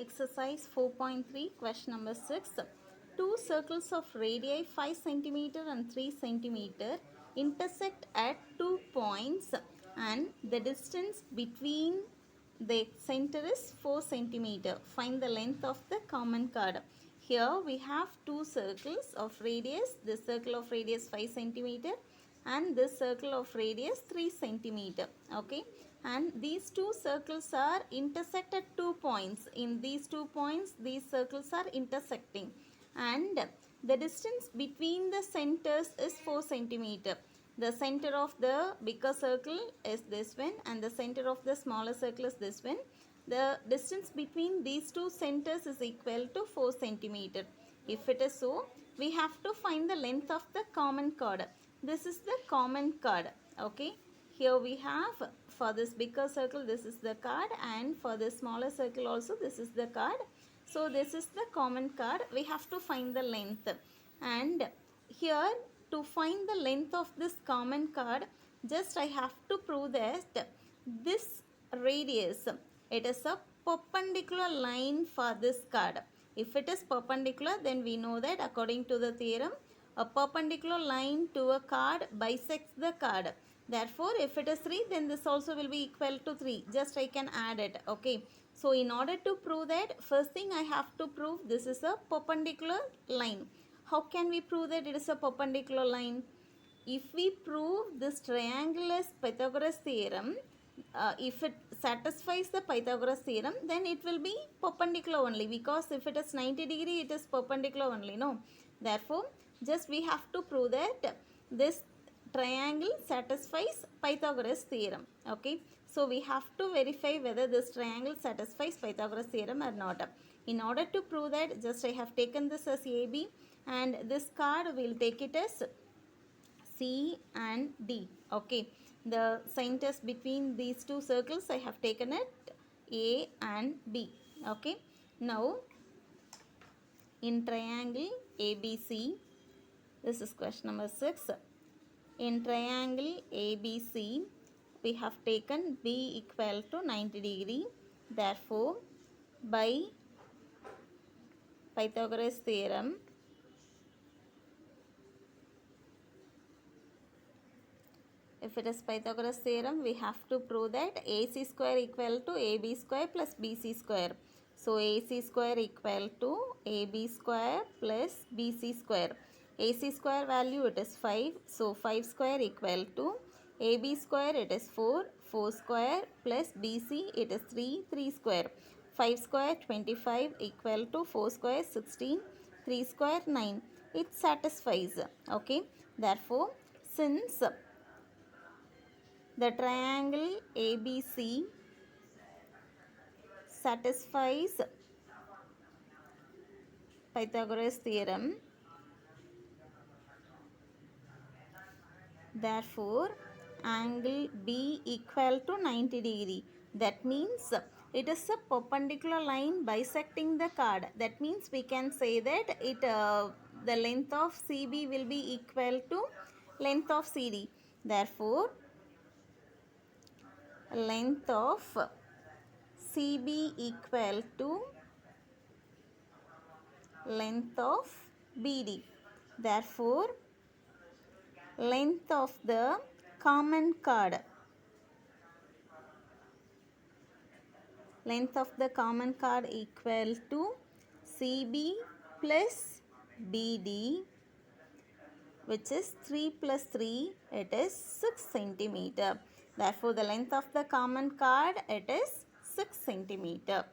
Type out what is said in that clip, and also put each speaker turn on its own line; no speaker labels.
Exercise 4.3, question number 6. Two circles of radii 5 cm and 3 cm intersect at 2 points and the distance between the center is 4 cm. Find the length of the common chord. Here we have two circles of radius. This circle of radius 5 cm and this circle of radius 3 cm. Okay, and these two circles are intersect at 2 points. In these 2 points these circles are intersecting and the distance between the centers is 4 cm. The center of the bigger circle is this one and the center of the smaller circle is this one. The distance between these two centers is equal to 4 cm. If it is so, we have to find the length of the common chord. This is the common chord. Okay, here we have, for this bigger circle this is the chord and for this smaller circle also this is the chord. So this is the common chord. We have to find the length, and here to find the length of this common chord, just I have to prove that this radius, it is a perpendicular line for this chord. If it is perpendicular, then we know that according to the theorem, a perpendicular line to a chord bisects the chord. Therefore, if it is 3, then this also will be equal to 3. Just I can add it. Okay. So, in order to prove that, first thing I have to prove this is a perpendicular line. How can we prove that it is a perpendicular line? If we prove this triangle as Pythagoras theorem, if it satisfies the Pythagoras theorem, then it will be perpendicular only, because if it is 90 degree, it is perpendicular only, no? Therefore, just we have to prove that this triangle satisfies Pythagoras theorem. Okay, so we have to verify whether this triangle satisfies Pythagoras theorem or not. In order to prove that, just I have taken this as AB and this chord will take it as C and D. Okay, the centers between these two circles I have taken it A and B. Okay, now in triangle ABC, this is question number 6. In triangle ABC, we have taken B equal to 90 degree. Therefore, by Pythagoras theorem, if it is Pythagoras theorem, we have to prove that AC square equal to AB square plus BC square. So, AC square equal to AB square plus BC square. AC square value it is 5. So, 5 square equal to AB square it is 4. 4 square plus BC it is 3. 3 square. 5 square 25 equal to 4 square 16. 3 square 9. It satisfies. Okay. Therefore, since the triangle ABC satisfies Pythagoras theorem, therefore angle B equal to 90 degree. That means it is a perpendicular line bisecting the chord. That means we can say that the length of CB will be equal to length of CD. Therefore, length of CB equal to length of BD. Therefore, length of the common chord, equal to CB plus BD, which is 3 plus 3, it is 6 centimeter. Therefore, the length of the common chord, it is 6 centimeter.